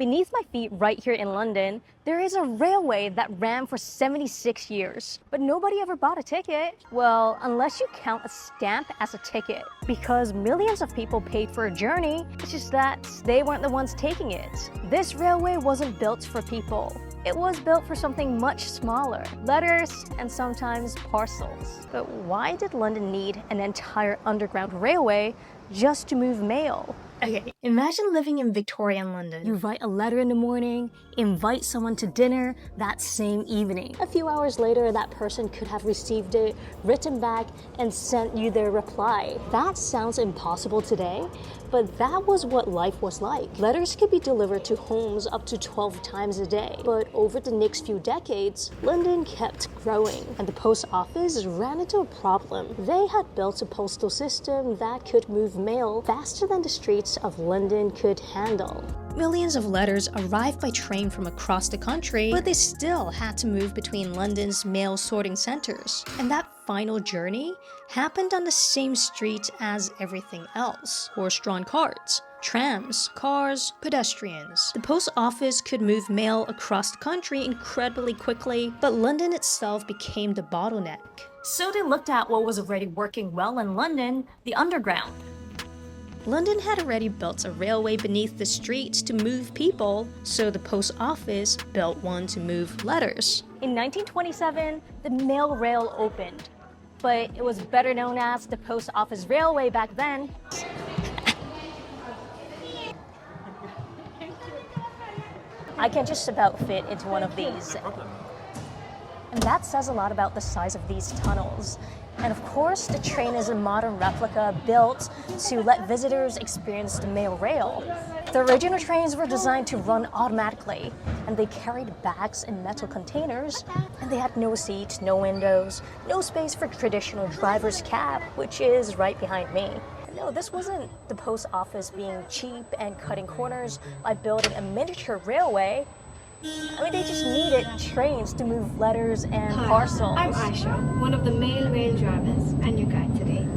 Beneath my feet right here in London, there is a railway that ran for 76 years. But nobody ever bought a ticket. Well, unless you count a stamp as a ticket. Because millions of people paid for a journey, it's just that they weren't the ones taking it. This railway wasn't built for people. It was built for something much smaller, letters and sometimes parcels. But why did London need an entire underground railway just to move mail? Okay, imagine living in Victorian London. You write a letter in the morning, invite someone to dinner that same evening. A few hours later, that person could have received it, written back, and sent you their reply. That sounds impossible today, but that was what life was like. Letters could be delivered to homes up to 12 times a day. But over the next few decades, London kept growing, and the post office ran into a problem. They had built a postal system that could move mail faster than the streets of London could handle. Millions of letters arrived by train from across the country, but they still had to move between London's mail sorting centers. And that final journey happened on the same street as everything else. Horse-drawn carts, trams, cars, pedestrians. The post office could move mail across the country incredibly quickly, but London itself became the bottleneck. So they looked at what was already working well in London, the underground. London had already built a railway beneath the streets to move people, so the post office built one to move letters. In 1927, the mail rail opened, but it was better known as the Post Office Railway back then. I can just about fit into one of these. And that says a lot about the size of these tunnels. And of course, the train is a modern replica built to let visitors experience the mail rail. The original trains were designed to run automatically, and they carried bags in metal containers, and they had no seats, no windows, no space for traditional driver's cab, which is right behind me. No, this wasn't the post office being cheap and cutting corners by building a miniature railway. I mean, they just needed trains to move letters and parcels. I'm Aisha, one of the mail rail drivers and your guide today.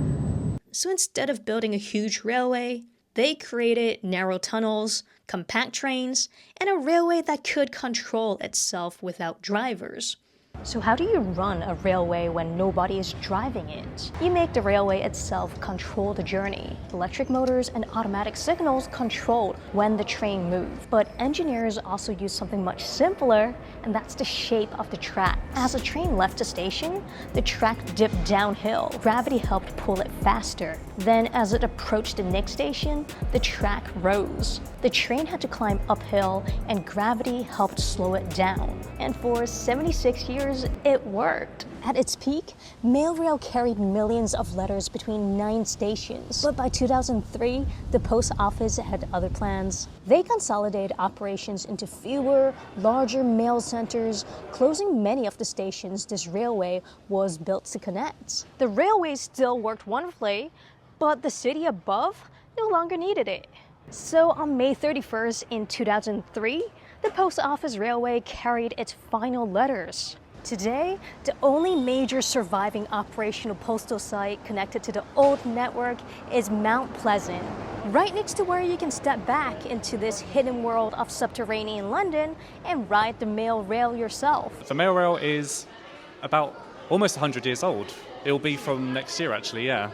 So instead of building a huge railway, they created narrow tunnels, compact trains, and a railway that could control itself without drivers. So how do you run a railway when nobody is driving it? You make the railway itself control the journey. Electric motors and automatic signals controlled when the train moved. But engineers also use something much simpler, and that's the shape of the track. As the train left the station, the track dipped downhill. Gravity helped pull it faster. Then as it approached the next station, the track rose. The train had to climb uphill, and gravity helped slow it down. And for 76 years, it worked. At its peak, Mailrail carried millions of letters between 9 stations. But by 2003, the post office had other plans. They consolidated operations into fewer, larger mail centers, closing many of the stations this railway was built to connect. The railway still worked wonderfully, but the city above no longer needed it. So on May 31st in 2003, the Post Office Railway carried its final letters. Today, the only major surviving operational postal site connected to the old network is Mount Pleasant, right next to where you can step back into this hidden world of subterranean London and ride the mail rail yourself. The mail rail is about almost 100 years old. It'll be from next year actually, yeah.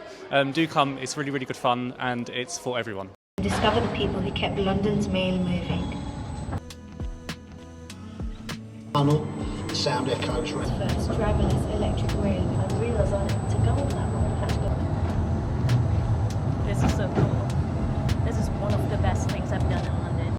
Do come, it's really, really good fun and it's for everyone. Discover the people who kept London's mail moving. Tunnel, sound echoes. First driverless electric rail.